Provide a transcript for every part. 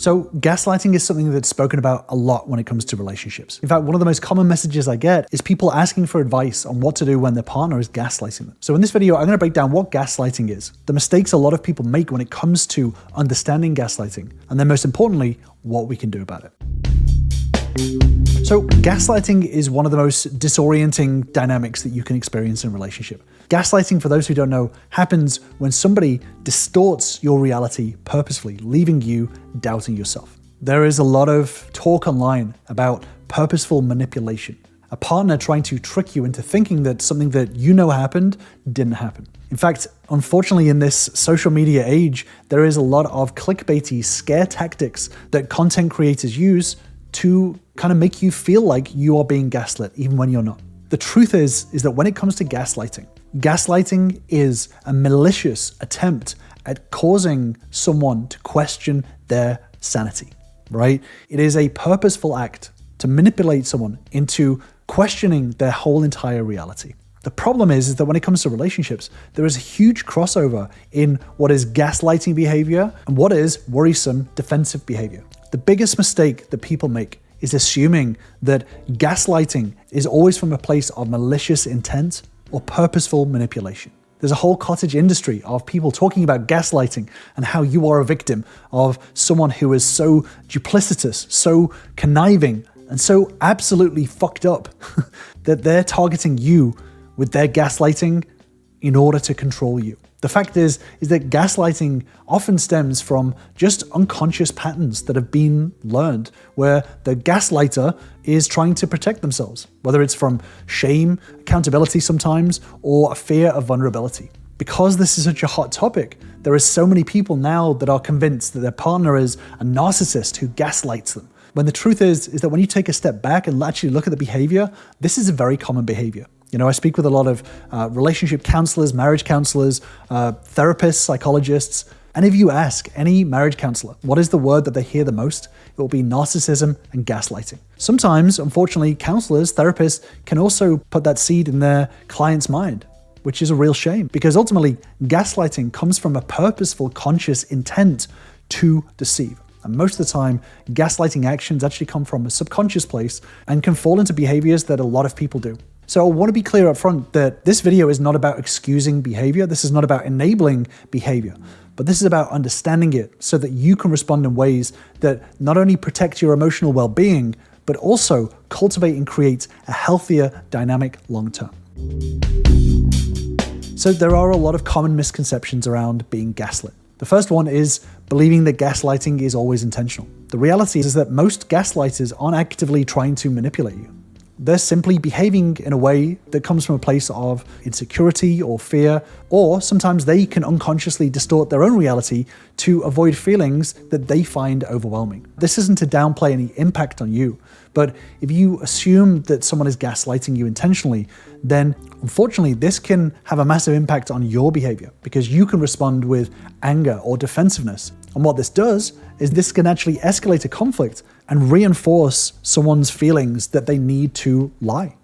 So gaslighting is something that's spoken about a lot when it comes to relationships. In fact, one of the most common messages I get is people asking for advice on what to do when their partner is gaslighting them. So in this video, I'm going to break down what gaslighting is, the mistakes a lot of people make when it comes to understanding gaslighting, and then most importantly, what we can do about it. So gaslighting is one of the most disorienting dynamics that you can experience in a relationship. Gaslighting, for those who don't know, happens when somebody distorts your reality purposefully, leaving you doubting yourself. There is a lot of talk online about purposeful manipulation, a partner trying to trick you into thinking that something that you know happened didn't happen. In fact, unfortunately, in this social media age, there is a lot of clickbaity scare tactics that content creators use to kind of make you feel like you are being gaslit even when you're not. The truth is that when it comes to gaslighting is a malicious attempt at causing someone to question their sanity, right? It is a purposeful act to manipulate someone into questioning their whole entire reality. The problem is that when it comes to relationships, there is a huge crossover in what is gaslighting behavior and what is worrisome defensive behavior. The biggest mistake that people make is assuming that gaslighting is always from a place of malicious intent or purposeful manipulation. There's a whole cottage industry of people talking about gaslighting and how you are a victim of someone who is so duplicitous, so conniving, and so absolutely fucked up that they're targeting you with their gaslighting in order to control you. The fact is that gaslighting often stems from just unconscious patterns that have been learned, where the gaslighter is trying to protect themselves, whether it's from shame, accountability sometimes, or a fear of vulnerability. Because this is such a hot topic, there are so many people now that are convinced that their partner is a narcissist who gaslights them. When the truth is that when you take a step back and actually look at the behavior, this is a very common behavior. You know, I speak with a lot of relationship counselors, marriage counselors, therapists, psychologists. And if you ask any marriage counselor, what is the word that they hear the most? It will be narcissism and gaslighting. Sometimes, unfortunately, counselors, therapists can also put that seed in their client's mind, which is a real shame, because ultimately gaslighting comes from a purposeful, conscious intent to deceive. And most of the time, gaslighting actions actually come from a subconscious place and can fall into behaviors that a lot of people do. So I want to be clear up front that this video is not about excusing behavior. This is not about enabling behavior, but this is about understanding it so that you can respond in ways that not only protect your emotional well-being, but also cultivate and create a healthier dynamic long-term. So there are a lot of common misconceptions around being gaslit. The first one is believing that gaslighting is always intentional. The reality is that most gaslighters aren't actively trying to manipulate you. They're simply behaving in a way that comes from a place of insecurity or fear, or sometimes they can unconsciously distort their own reality to avoid feelings that they find overwhelming. This isn't to downplay any impact on you, but if you assume that someone is gaslighting you intentionally, then unfortunately this can have a massive impact on your behavior because you can respond with anger or defensiveness. And what this does is this can actually escalate a conflict and reinforce someone's feelings that they need to lie.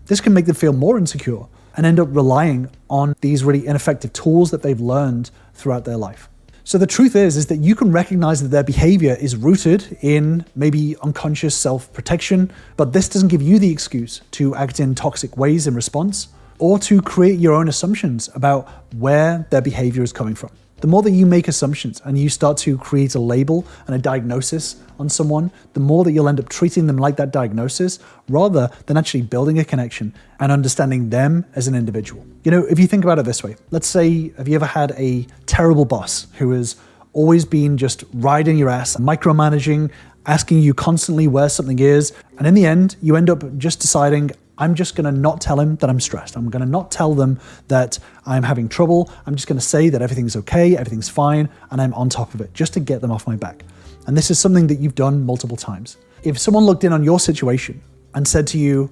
This can make them feel more insecure and end up relying on these really ineffective tools that they've learned throughout their life. So the truth is that you can recognize that their behavior is rooted in maybe unconscious self-protection, but this doesn't give you the excuse to act in toxic ways in response or to create your own assumptions about where their behavior is coming from. The more that you make assumptions and you start to create a label and a diagnosis on someone, the more that you'll end up treating them like that diagnosis rather than actually building a connection and understanding them as an individual. You know, if you think about it this way, let's say, have you ever had a terrible boss who has always been just riding your ass, micromanaging, asking you constantly where something is, and in the end, you end up just deciding, I'm just going to not tell him that I'm stressed. I'm going to not tell them that I'm having trouble. I'm just going to say that everything's okay, everything's fine, and I'm on top of it just to get them off my back. And this is something that you've done multiple times. If someone looked in on your situation and said to you,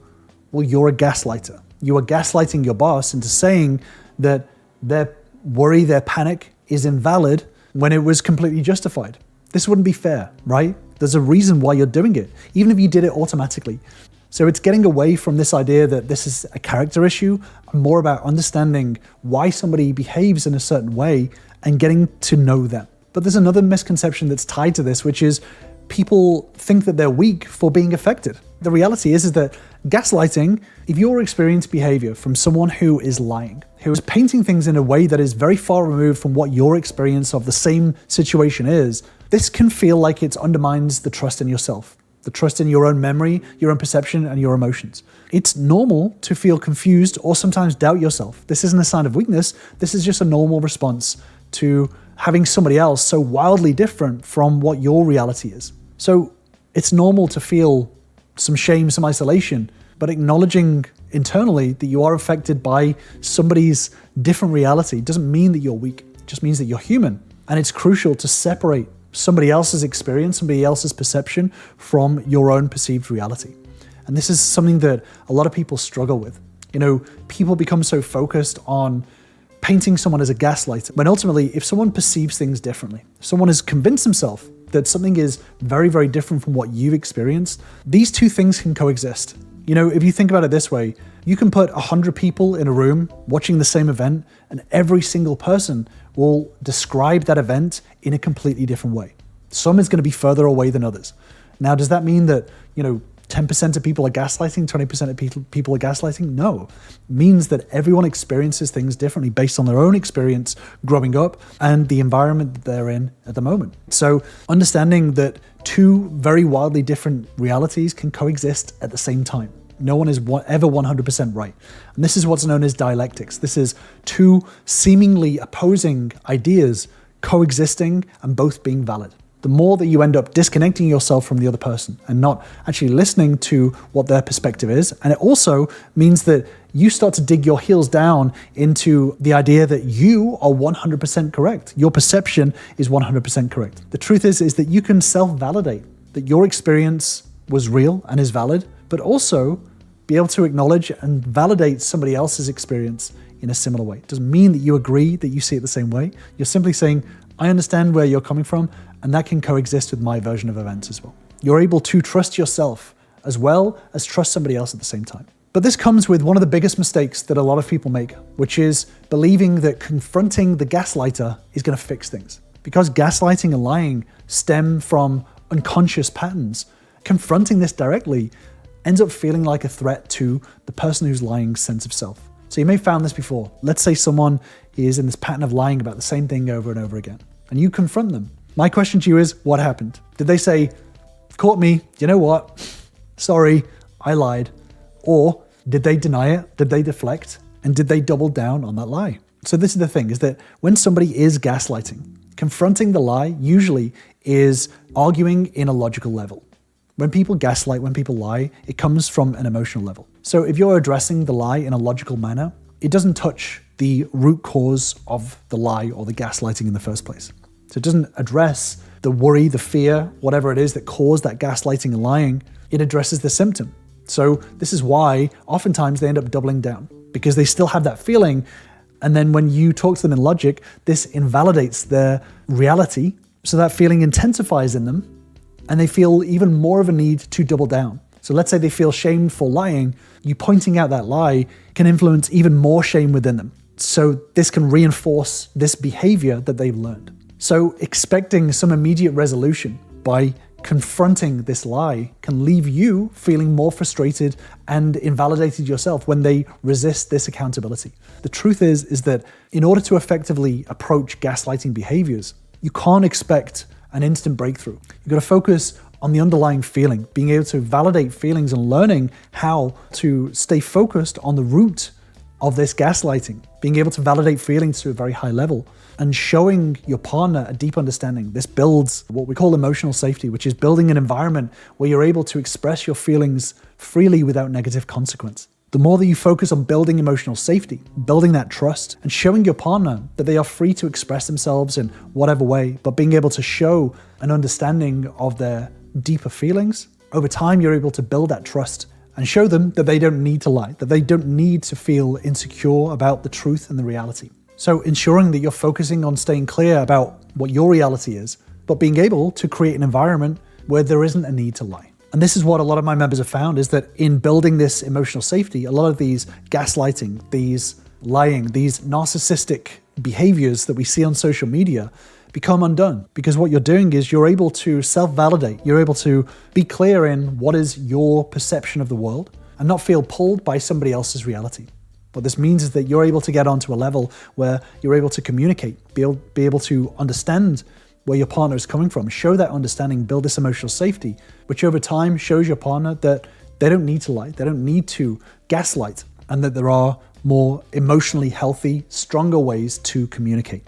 well, you're a gaslighter. You are gaslighting your boss into saying that their worry, their panic is invalid when it was completely justified. This wouldn't be fair, right? There's a reason why you're doing it, even if you did it automatically. So it's getting away from this idea that this is a character issue, and more about understanding why somebody behaves in a certain way and getting to know them. But there's another misconception that's tied to this, which is people think that they're weak for being affected. The reality is that gaslighting, if you're experiencing behavior from someone who is lying, who is painting things in a way that is very far removed from what your experience of the same situation is, this can feel like it undermines the trust in yourself, the trust in your own memory, your own perception, and your emotions. It's normal to feel confused or sometimes doubt yourself. This isn't a sign of weakness. This is just a normal response to having somebody else so wildly different from what your reality is. So it's normal to feel some shame, some isolation, but acknowledging internally that you are affected by somebody's different reality doesn't mean that you're weak. It just means that you're human. And it's crucial to separate somebody else's experience, somebody else's perception from your own perceived reality. And this is something that a lot of people struggle with. People become so focused on painting someone as a gaslighter, when ultimately, if someone perceives things differently, if someone has convinced himself that something is very, very different from what you've experienced, these two things can coexist. If you think about it this way, you can put 100 people in a room watching the same event, and every single person will describe that event in a completely different way. Some is going to be further away than others. Now, does that mean that, 10% of people are gaslighting, 20% of people are gaslighting? No. It means that everyone experiences things differently based on their own experience growing up and the environment that they're in at the moment. So understanding that two very wildly different realities can coexist at the same time. No one is ever 100% right. And this is what's known as dialectics. This is two seemingly opposing ideas coexisting and both being valid. The more that you end up disconnecting yourself from the other person and not actually listening to what their perspective is. And it also means that you start to dig your heels down into the idea that you are 100% correct. Your perception is 100% correct. The truth is that you can self-validate that your experience was real and is valid, but also be able to acknowledge and validate somebody else's experience in a similar way. It doesn't mean that you agree, that you see it the same way. You're simply saying, I understand where you're coming from, and that can coexist with my version of events as well. You're able to trust yourself as well as trust somebody else at the same time. But this comes with one of the biggest mistakes that a lot of people make, which is believing that confronting the gaslighter is going to fix things. Because gaslighting and lying stem from unconscious patterns, confronting this directly ends up feeling like a threat to the person who's lying's sense of self. So you may have found this before. Let's say someone is in this pattern of lying about the same thing over and over again, and you confront them. My question to you is, what happened? Did they say, caught me, you know what? Sorry, I lied. Or did they deny it? Did they deflect? And did they double down on that lie? So this is the thing, is that when somebody is gaslighting, confronting the lie usually is arguing in a logical level. When people gaslight, when people lie, it comes from an emotional level. So if you're addressing the lie in a logical manner, it doesn't touch the root cause of the lie or the gaslighting in the first place. So it doesn't address the worry, the fear, whatever it is that caused that gaslighting and lying. It addresses the symptom. So this is why oftentimes they end up doubling down, because they still have that feeling. And then when you talk to them in logic, this invalidates their reality. So that feeling intensifies in them, and they feel even more of a need to double down. So let's say they feel shamed for lying. You pointing out that lie can influence even more shame within them. So this can reinforce this behavior that they've learned. So expecting some immediate resolution by confronting this lie can leave you feeling more frustrated and invalidated yourself when they resist this accountability. The truth is that in order to effectively approach gaslighting behaviors, you can't expect an instant breakthrough. You've got to focus on the underlying feeling, being able to validate feelings and learning how to stay focused on the root of this gaslighting, being able to validate feelings to a very high level and showing your partner a deep understanding. This builds what we call emotional safety, which is building an environment where you're able to express your feelings freely without negative consequence. The more that you focus on building emotional safety, building that trust, and showing your partner that they are free to express themselves in whatever way, but being able to show an understanding of their deeper feelings, over time you're able to build that trust and show them that they don't need to lie, that they don't need to feel insecure about the truth and the reality. So ensuring that you're focusing on staying clear about what your reality is, but being able to create an environment where there isn't a need to lie. And this is what a lot of my members have found, is that in building this emotional safety, a lot of these gaslighting, these lying, these narcissistic behaviors that we see on social media become undone, because what you're doing is you're able to self-validate. You're able to be clear in what is your perception of the world and not feel pulled by somebody else's reality. What this means is that you're able to get onto a level where you're able to communicate, be able to understand where your partner is coming from, show that understanding, build this emotional safety, which over time shows your partner that they don't need to lie, they don't need to gaslight, and that there are more emotionally healthy, stronger ways to communicate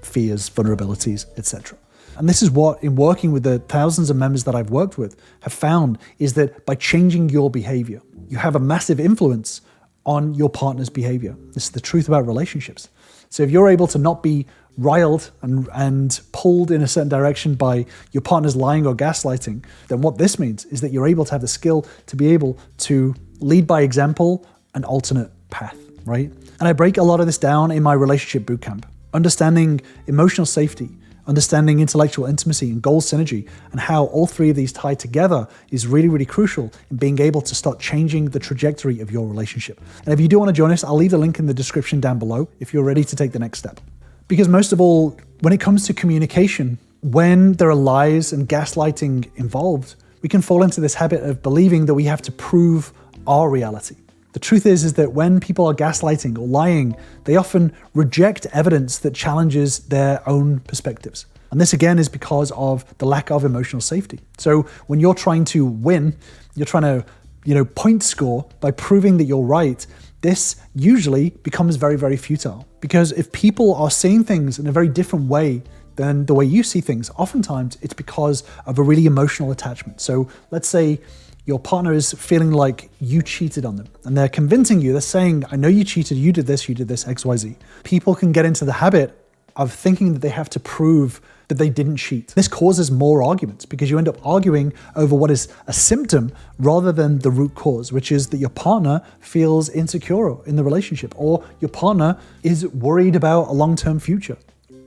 fears, vulnerabilities, etc. And this is what, in working with the thousands of members that I've worked with, have found is that by changing your behavior, you have a massive influence on your partner's behavior. This is the truth about relationships. So if you're able to not be riled and pulled in a certain direction by your partner's lying or gaslighting, then what this means is that you're able to have the skill to be able to lead by example an alternate path, right? And I break a lot of this down in my Relationship Bootcamp. Understanding emotional safety, understanding intellectual intimacy and goal synergy, and how all three of these tie together is really, really crucial in being able to start changing the trajectory of your relationship. And if you do want to join us, I'll leave the link in the description down below if you're ready to take the next step. Because most of all, when it comes to communication, when there are lies and gaslighting involved, we can fall into this habit of believing that we have to prove our reality. The truth is that when people are gaslighting or lying, they often reject evidence that challenges their own perspectives. And this again is because of the lack of emotional safety. So when you're trying to win, you're trying to, point score by proving that you're right, this usually becomes very, very futile. Because if people are seeing things in a very different way than the way you see things, oftentimes it's because of a really emotional attachment. So let's say your partner is feeling like you cheated on them and they're convincing you, they're saying, I know you cheated, you did this, X, Y, Z. People can get into the habit of thinking that they have to prove that they didn't cheat. This causes more arguments because you end up arguing over what is a symptom rather than the root cause, which is that your partner feels insecure in the relationship or your partner is worried about a long-term future.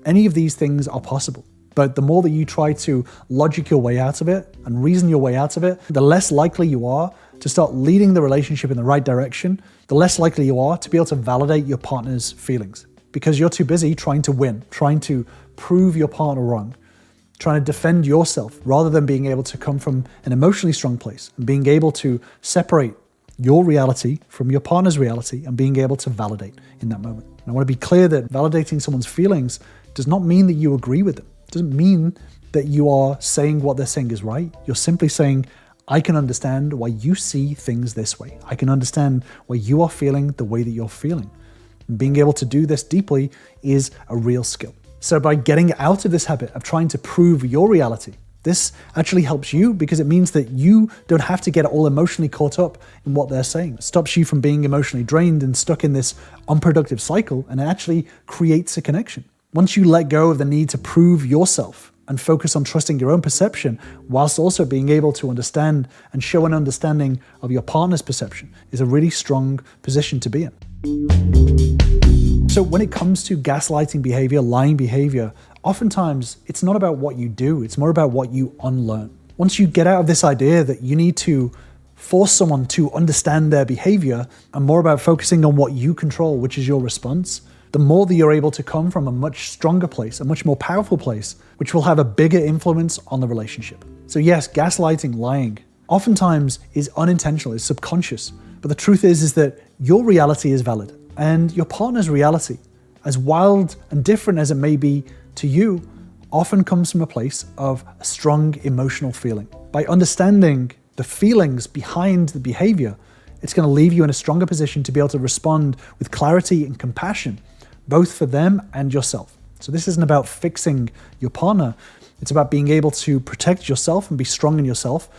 Any of these things are possible. But the more that you try to logic your way out of it and reason your way out of it, the less likely you are to start leading the relationship in the right direction, the less likely you are to be able to validate your partner's feelings because you're too busy trying to win, trying to prove your partner wrong, trying to defend yourself rather than being able to come from an emotionally strong place and being able to separate your reality from your partner's reality and being able to validate in that moment. And I want to be clear that validating someone's feelings does not mean that you agree with them. It doesn't mean that you are saying what they're saying is right. You're simply saying, I can understand why you see things this way. I can understand why you are feeling the way that you're feeling. And being able to do this deeply is a real skill. So by getting out of this habit of trying to prove your reality, this actually helps you because it means that you don't have to get all emotionally caught up in what they're saying. It stops you from being emotionally drained and stuck in this unproductive cycle, and it actually creates a connection. Once you let go of the need to prove yourself and focus on trusting your own perception, whilst also being able to understand and show an understanding of your partner's perception, is a really strong position to be in. So when it comes to gaslighting behavior, lying behavior, oftentimes it's not about what you do, it's more about what you unlearn. Once you get out of this idea that you need to force someone to understand their behavior and more about focusing on what you control, which is your response, the more that you're able to come from a much stronger place, a much more powerful place, which will have a bigger influence on the relationship. So yes, gaslighting, lying, oftentimes is unintentional, is subconscious. But the truth is that your reality is valid and your partner's reality, as wild and different as it may be to you, often comes from a place of a strong emotional feeling. By understanding the feelings behind the behavior, it's going to leave you in a stronger position to be able to respond with clarity and compassion, both for them and yourself. So this isn't about fixing your partner. It's about being able to protect yourself and be strong in yourself,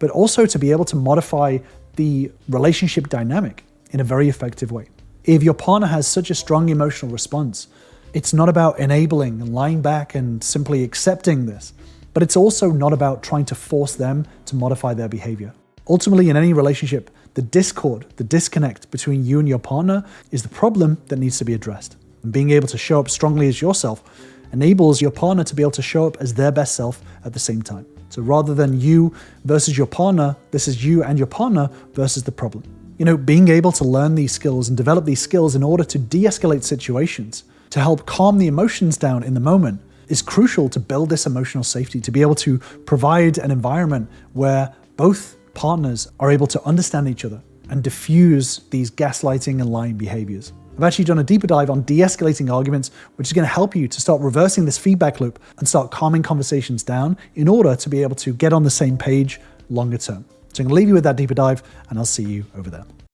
but also to be able to modify the relationship dynamic in a very effective way. If your partner has such a strong emotional response, it's not about enabling and lying back and simply accepting this, but it's also not about trying to force them to modify their behavior. Ultimately, in any relationship, the discord, the disconnect between you and your partner is the problem that needs to be addressed. And being able to show up strongly as yourself enables your partner to be able to show up as their best self at the same time. So rather than you versus your partner, this is you and your partner versus the problem. Being able to learn these skills and develop these skills in order to de-escalate situations, to help calm the emotions down in the moment, is crucial to build this emotional safety, to be able to provide an environment where both partners are able to understand each other and diffuse these gaslighting and lying behaviors. I've actually done a deeper dive on de-escalating arguments, which is going to help you to start reversing this feedback loop and start calming conversations down in order to be able to get on the same page longer term. So I'm going to leave you with that deeper dive, and I'll see you over there.